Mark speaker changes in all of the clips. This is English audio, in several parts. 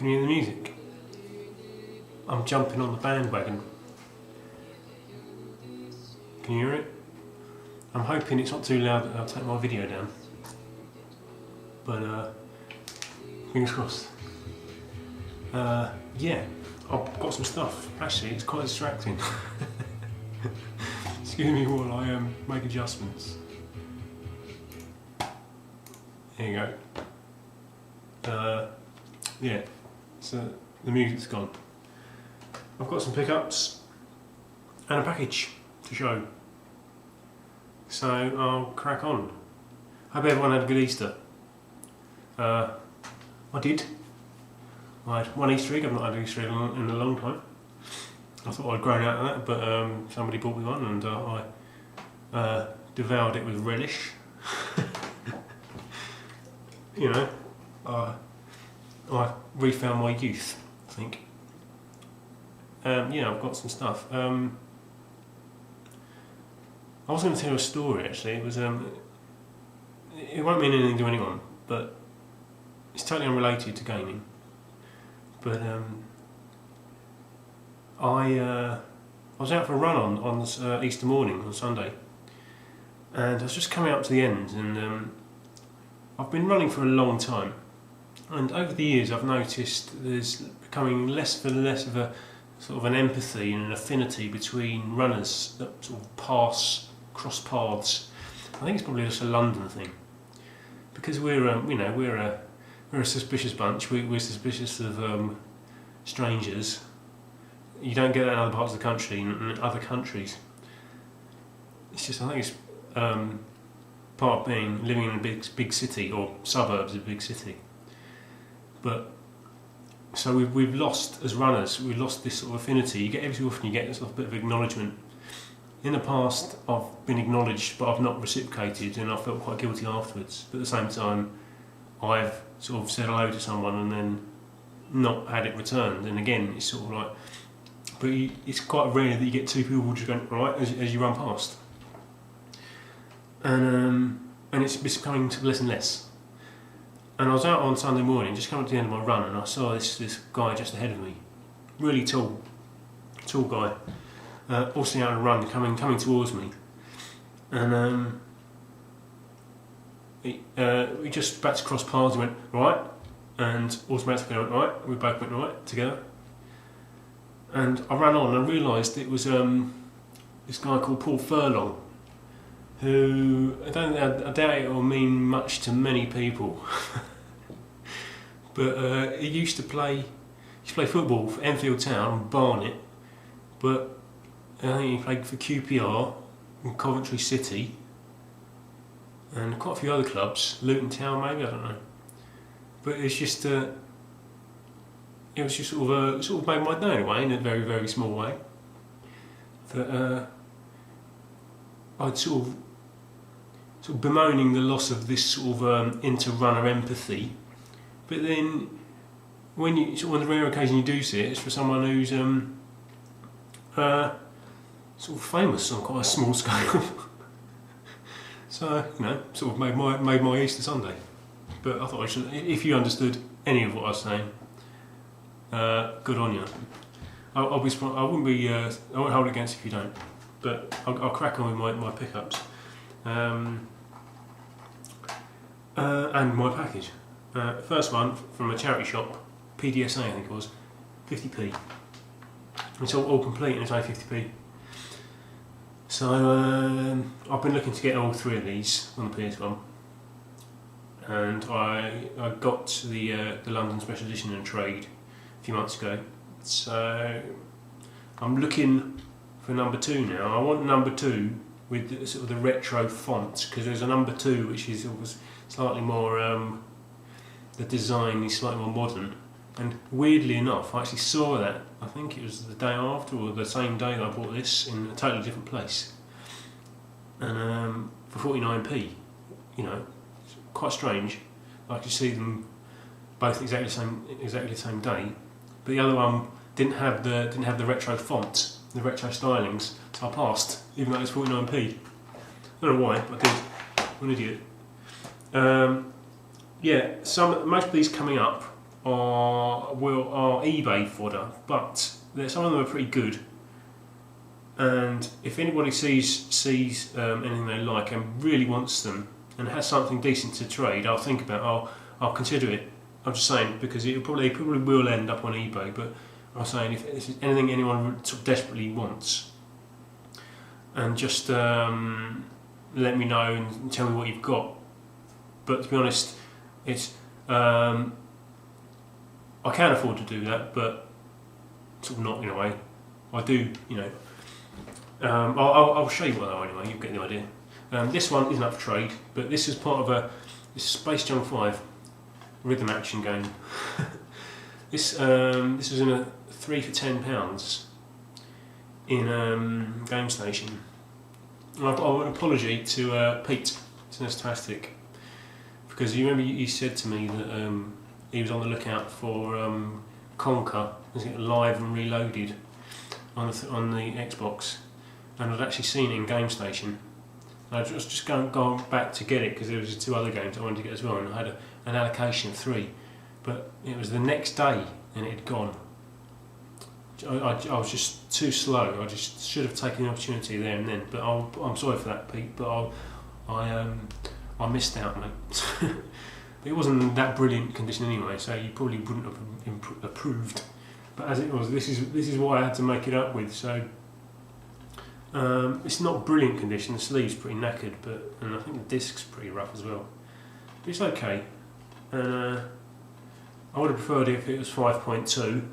Speaker 1: Can you hear the music? I'm jumping on the bandwagon. Can you hear it? I'm hoping it's not too loud that I'll take my video down. But fingers crossed. Yeah, I've got some stuff. Actually, it's quite distracting. Excuse me while I make adjustments. There you go. Yeah, so the music's gone. I've got some pickups and a package to show. So I'll crack on. Hope everyone had a good Easter. I did. I had one Easter egg. I've not had an Easter egg in a long time. I thought I'd grown out of that, but somebody bought me one and I devoured it with relish. You know, I refound my youth, I think. Yeah, I've got some stuff. I was going to tell you a story actually. It was it won't mean anything to anyone, but it's totally unrelated to gaming. But I was out for a run on Easter morning on Sunday, and I was just coming up to the end, and I've been running for a long time, and over the years I've noticed there's becoming less and less of a sort of an empathy and an affinity between runners that sort of cross paths. I think it's probably just a London thing, because we're a suspicious bunch. We're suspicious of strangers. You don't get that in other parts of the country and in other countries. It's just, I think it's part of living in a big city or suburbs of a big city. But so we've lost, as runners, we've lost this sort of affinity. You get every so often you get sort of a bit of acknowledgement. In the past, I've been acknowledged, but I've not reciprocated, and I felt quite guilty afterwards. But at the same time, I've sort of said hello to someone and then not had it returned. And again, it's sort of like, but it's quite rare that you get two people just going right as you run past. And it's becoming less and less. And I was out on Sunday morning, just coming to the end of my run, and I saw this guy just ahead of me, really tall guy, also out on a run, coming towards me, and we just about to cross paths. He went right, and automatically I went right. We both went right together, and I ran on and I realised it was this guy called Paul Furlong, who I doubt it will mean much to many people. But he used to play football for Enfield Town and Barnet, but I think he played for QPR and Coventry City and quite a few other clubs, Luton Town maybe, I don't know. But it's just it was just sort of made my day in a way, in a very, very small way, that I'd sort of bemoaning the loss of this sort of inter-runner empathy. But then, when on the rare occasion you do see it, it's for someone who's sort of famous on quite a small scale. So sort of made my Easter Sunday. But I thought if you understood any of what I was saying, good on you. I won't hold it against you if you don't. But I'll crack on with my pickups and my package. First one from a charity shop, PDSA I think it was, 50p. It's all complete and it's only 50p. So I've been looking to get all three of these on the PS1, and I got the London Special Edition in trade a few months ago. So I'm looking for number 2 now. I want number 2 with sort of the retro font, because there's a number 2 which is slightly more the design is slightly more modern, and weirdly enough I actually saw that, I think it was the day after or the same day that I bought this, in a totally different place, and for 49p. It's quite strange. I could see them both exactly the same day, but the other one didn't have the retro font, the retro stylings, so I passed, even though it was 49p. I don't know why, but I did. I'm an idiot. Yeah, most of these coming up are eBay fodder, but some of them are pretty good. And if anybody sees anything they like and really wants them and has something decent to trade, I'll consider it. I'm just saying, because it probably will end up on eBay. But I'm saying, if there's anything anyone sort of desperately wants, and just let me know and tell me what you've got. But to be honest, it's I can afford to do that, but sort of not in a way. I do, you know. I'll show you what they are anyway. You get the idea. This one isn't up for trade, but this is part of this Space Jam 5 rhythm action game. This was in a 3 for £10 in Game Station. And I've got an apology to Pete. It's fantastic, because you remember you said to me that he was on the lookout for Conker, was it Live and Reloaded on the Xbox, and I'd actually seen it in Game Station. And I was just going back to get it because there was 2 other games I wanted to get as well, and I had an allocation of 3, but it was the next day and it had gone. I was just too slow. I just should have taken the opportunity there and then. But I'm sorry for that, Pete. But I missed out, mate. It wasn't in that brilliant condition anyway, so you probably wouldn't have approved. But as it was, this is what I had to make it up with. So it's not brilliant condition. The sleeve's pretty knackered, and I think the disc's pretty rough as well. But it's okay. And I would have preferred it if it was 5.2.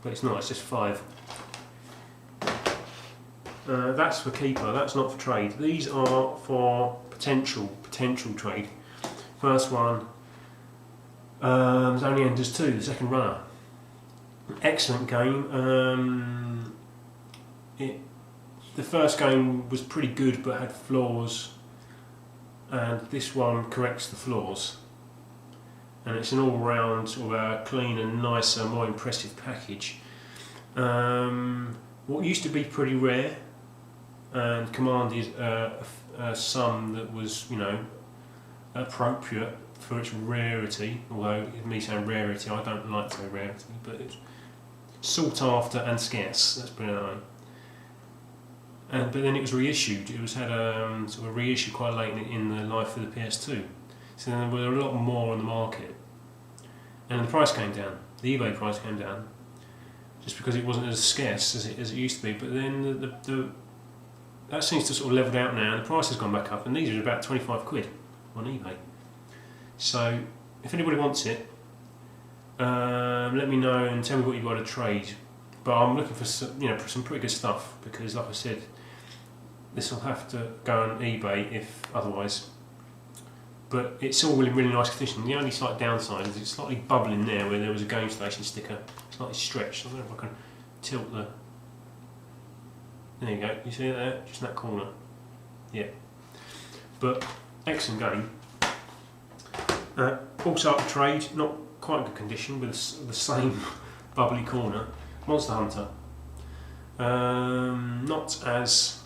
Speaker 1: But it's not, it's just 5. That's for keeper, that's not for trade. These are for potential trade. First one, Only Enders 2, the second runner. Excellent game. The first game was pretty good but had flaws, and this one corrects the flaws. And it's an all-round sort of cleaner, nicer, more impressive package. What used to be pretty rare and commanded a sum that was, you know, appropriate for its rarity. Although me saying rarity, I don't like to say rarity, but it's sought after and scarce. Let's put it that way. But then it was reissued. It was had sort of reissued quite late in the life of the PS2. So then there were a lot more on the market, and the price came down. The eBay price came down, just because it wasn't as scarce as it used to be. But then that seems to sort of leveled out now, and the price has gone back up. And these are about 25 quid on eBay. So if anybody wants it, let me know and tell me what you've got to trade. But I'm looking for some pretty good stuff, because, like I said, this will have to go on eBay if otherwise. But it's all in really nice condition. The only slight downside is it's slightly bubbling there where there was a Game Station sticker, slightly stretched. I don't know if I can tilt the. There you go. You see it there? Just in that corner. Yeah. But excellent game. Also up for trade, not quite in good condition, with the same bubbly corner. Monster Hunter. Not as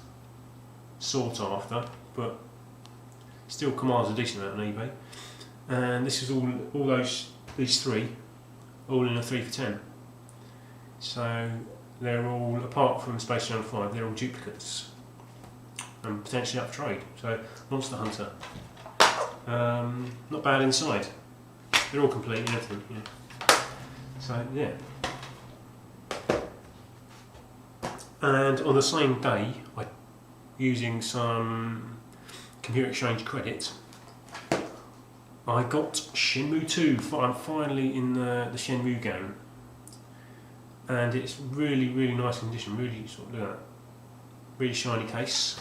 Speaker 1: sought after, but still commands a decent amount on eBay. And this is these 3, all in a 3 for 10. So they're all, apart from Space Jam 5, they're all duplicates and potentially up for trade. So Monster Hunter, not bad inside. They're all complete and everything. Yeah. So yeah. And on the same day, using some Computer Exchange credit, I got Shenmue 2. I'm finally in the Shenmue game, and it's really nice condition. Really sort of look at that, really shiny case.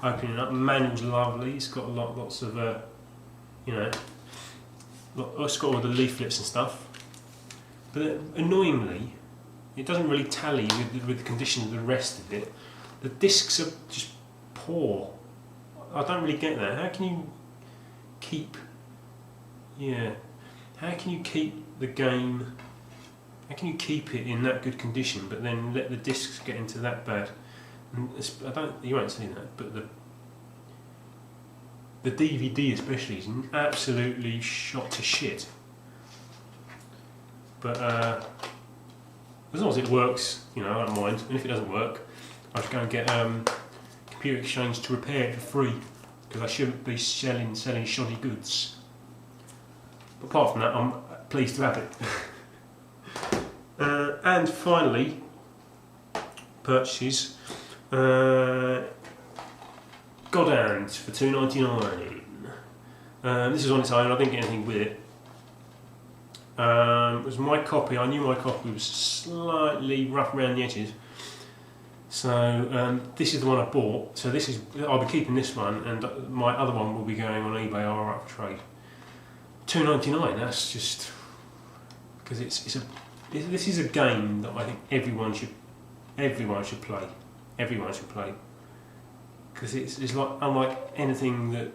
Speaker 1: Opening it up, manual's lovely. It's got lots of it's got all the leaflets and stuff. But annoyingly, it doesn't really tally with the condition of the rest of it. The discs are just poor. I don't really get that. How can you keep the game? How can you keep it in that good condition, but then let the discs get into that bad? And you won't see that, but the DVD especially is absolutely shot to shit. But as long as it works, you know, I don't mind. And if it doesn't work, I'll just go and get Computer Exchange to repair it for free, because I shouldn't be selling shoddy goods. But apart from that, I'm pleased to have it. And finally, purchases. Godhand for $2.99. This is on its own. I didn't get anything with it. It was my copy. I knew my copy was slightly rough around the edges. So this is the one I bought. So this is, I'll be keeping this one, and my other one will be going on eBay or up for trade. $2.99. That's just because this is a game that I think everyone should play. Everyone should play, because it's like unlike anything that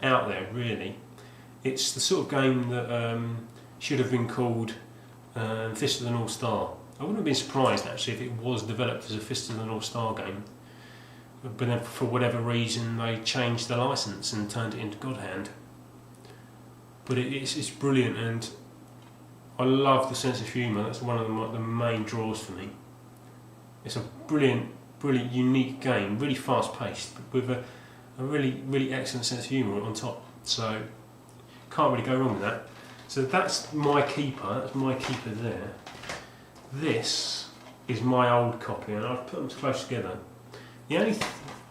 Speaker 1: out there really. It's the sort of game that should have been called Fist of the North Star. I wouldn't have been surprised actually if it was developed as a Fist of the North Star game, but then for whatever reason they changed the license and turned it into Godhand. But it's brilliant, and I love the sense of humour. That's one of the main draws for me. It's a brilliant, unique game, really fast paced, but with a really excellent sense of humour on top. So can't really go wrong with that. So that's my keeper. That's my keeper there. This is my old copy, and I've put them close together. The only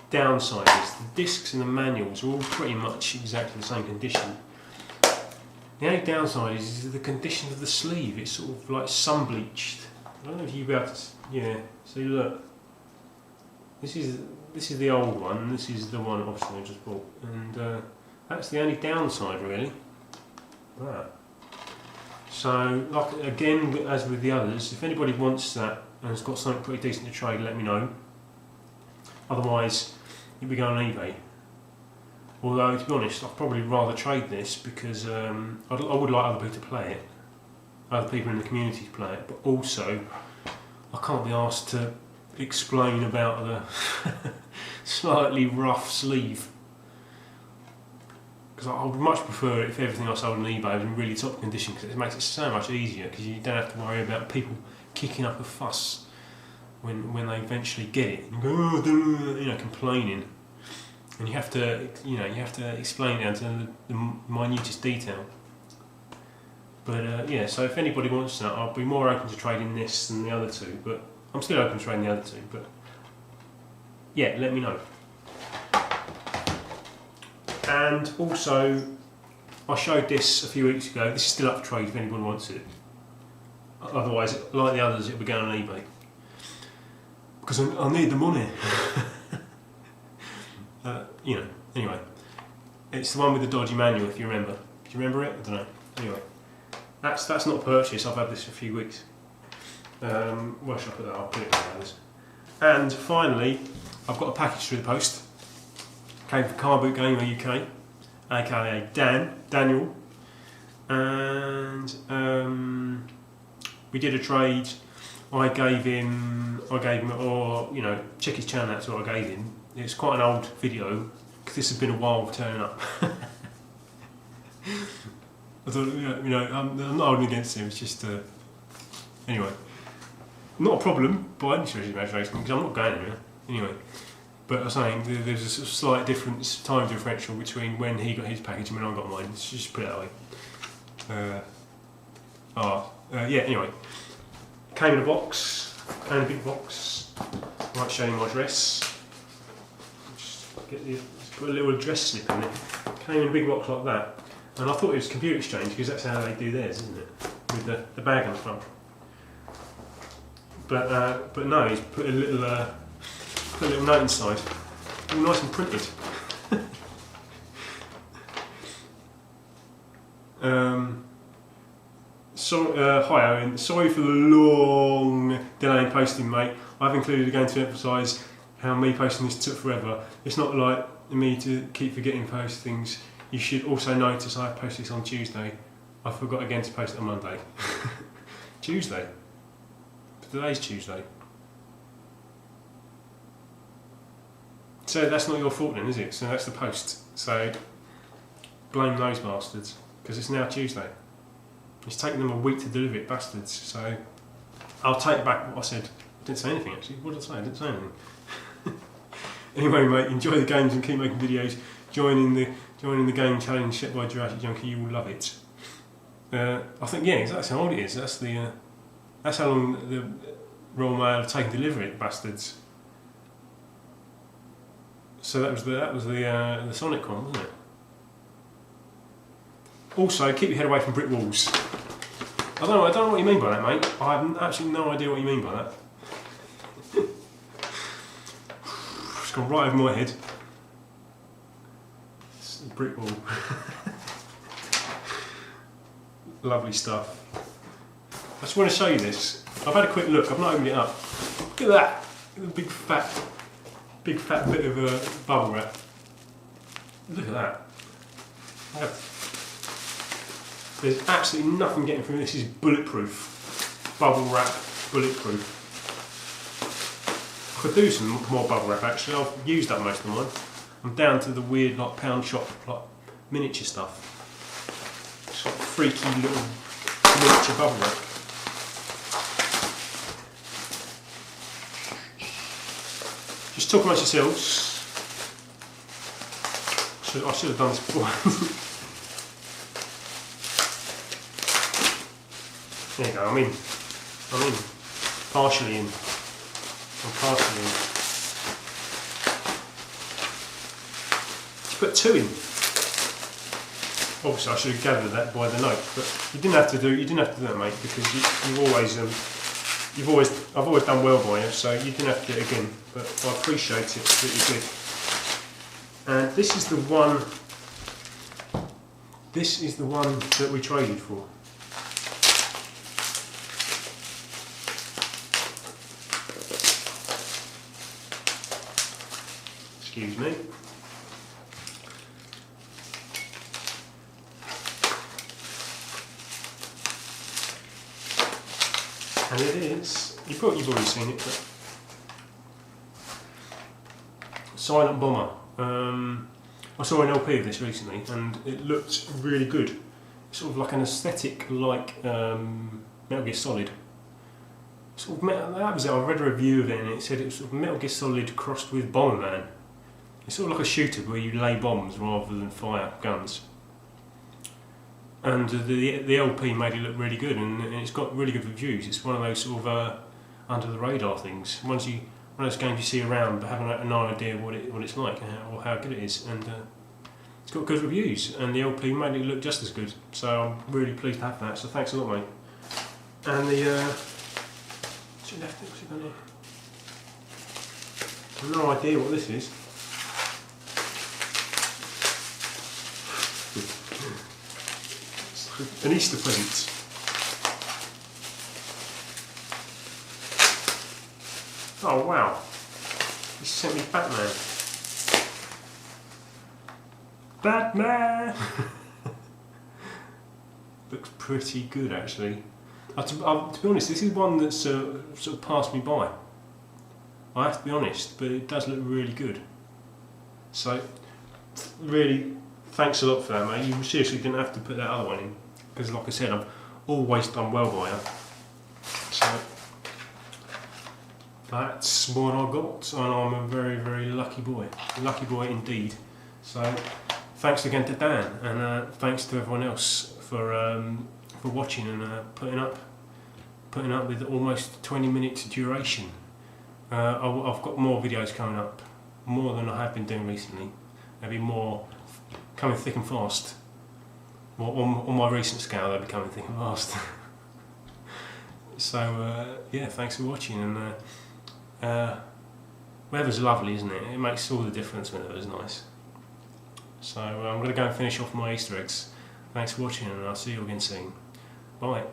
Speaker 1: downside is the discs and the manuals are all pretty much exactly the same condition. The only downside is the condition of the sleeve. It's sort of like sun bleached. I don't know if you'll be able to. Yeah. See, look. This is the old one. This is the one obviously I just bought, and that's the only downside really. That. So, like again, as with the others, if anybody wants that and has got something pretty decent to trade, let me know. Otherwise, you'll be going on eBay. Although, to be honest, I'd probably rather trade this because I would like other people to play it, other people in the community to play it, but also I can't be asked to explain about the slightly rough sleeve. Because I would much prefer it if everything I sold on eBay was in really top condition, because it makes it so much easier, because you don't have to worry about people kicking up a fuss when they eventually get it and go, oh, you know, complaining. And you have to explain it down to the minutest detail. But yeah, so if anybody wants that, I'll be more open to trading this than the other two. But I'm still open to trading the other two. But yeah, let me know. And also, I showed this a few weeks ago. This is still up for trade if anybody wants it. Otherwise, like the others, it'll be going on eBay. Because I need the money. You know, anyway. It's the one with the dodgy manual, if you remember. Do you remember it? I don't know. Anyway. That's not a purchase. I've had this for a few weeks. Where should I put that? I'll put it in others. And finally, I've got a package through the post. Came from CarbootgamerUK, aka Daniel, and we did a trade. I gave him, or you know, check his channel. That's what I gave him. It's quite an old video because this has been a while turning up. I thought, you know, I'm not holding against him. It's just anyway, not a problem by any stretch of the imagination because I'm not going anywhere anyway. But I was saying there's a slight difference, time differential between when he got his package and when I got mine. Let's just put it that way. Yeah. Anyway, came in a box, came in a big box. I might show you my address. Just put a little address slip in it. Came in a big box like that, and I thought it was Computer Exchange because that's how they do theirs, isn't it? With the bag on the front. But no, he's put a little note inside, all nice and printed. Hi Owen, sorry for the long delay in posting, mate. I've included again to emphasise how me posting this took forever. It's not like me to keep forgetting to post things. You should also notice I posted this on Tuesday. I forgot again to post it on Monday. Tuesday? But today's Tuesday. So that's not your fault then, is it? So that's the post. So blame those bastards, because it's now Tuesday. It's taken them a week to deliver it, bastards. So I'll take back what I said. I didn't say anything actually. What did I say? I didn't say anything. Anyway, mate, enjoy the games and keep making videos. Join in the game challenge set by Jurassic Junkie. You will love it. I think that's how old it is. That's how long the Royal Mail have taken to deliver it, bastards. So that was the Sonic one, wasn't it? Also, keep your head away from brick walls. I don't know what you mean by that, mate. I have absolutely no idea what you mean by that. It's gone right over my head. It's a brick wall. Lovely stuff. I just want to show you this. I've had a quick look. I've not opened it up. Look at that. Look at the big fat bit of bubble wrap. Look at that. There's absolutely nothing getting through. This is bulletproof. Bubble wrap, bulletproof. I could do some more bubble wrap actually. I've used up most of mine. I'm down to the weird like pound shop like miniature stuff. Sort of freaky little miniature bubble wrap. Just talk amongst yourselves. I should have done this before. There you go, I'm in. Partially in. I'm partially in. Let's put 2 in. Obviously I should have gathered that by the note, but you didn't have to do that, mate, because I've always done well by you, so you didn't have to do it again, but I appreciate it that you did. And this is the one that we traded for. Excuse me. And it is, you've already seen it, but Silent Bomber. I saw an LP of this recently and it looked really good. Sort of like an aesthetic like Metal Gear Solid. Sort of that was it. I read a review of it and it said it was sort of Metal Gear Solid crossed with Bomberman. It's sort of like a shooter where you lay bombs rather than fire guns. And the LP made it look really good, and it's got really good reviews. It's one of those sort of under the radar things. One of those games you see around but haven't no idea what it's like or how good it is. And it's got good reviews, and the LP made it look just as good. So I'm really pleased to have that. So thanks a lot, mate. And what's it got here? I've no idea what this is. An Easter present. Oh wow, he sent me Batman. Batman! Looks pretty good actually. To be honest, this is one that's sort of passed me by. I have to be honest, but it does look really good. So, really, thanks a lot for that, mate. You seriously didn't have to put that other one in. Because like I said, I've always done well by her. So that's what I got, and I'm a very, very lucky boy indeed. So thanks again to Dan, and thanks to everyone else for watching and putting up with almost 20 minutes duration. I've got more videos coming up, more than I have been doing recently. There'll be more coming thick and fast. Well, on my recent scale, they're becoming thick and fast. So yeah, thanks for watching, and weather's lovely, isn't it? It makes all the difference when the weather's nice. So I'm going to go and finish off my Easter eggs. Thanks for watching, and I'll see you again soon. Bye.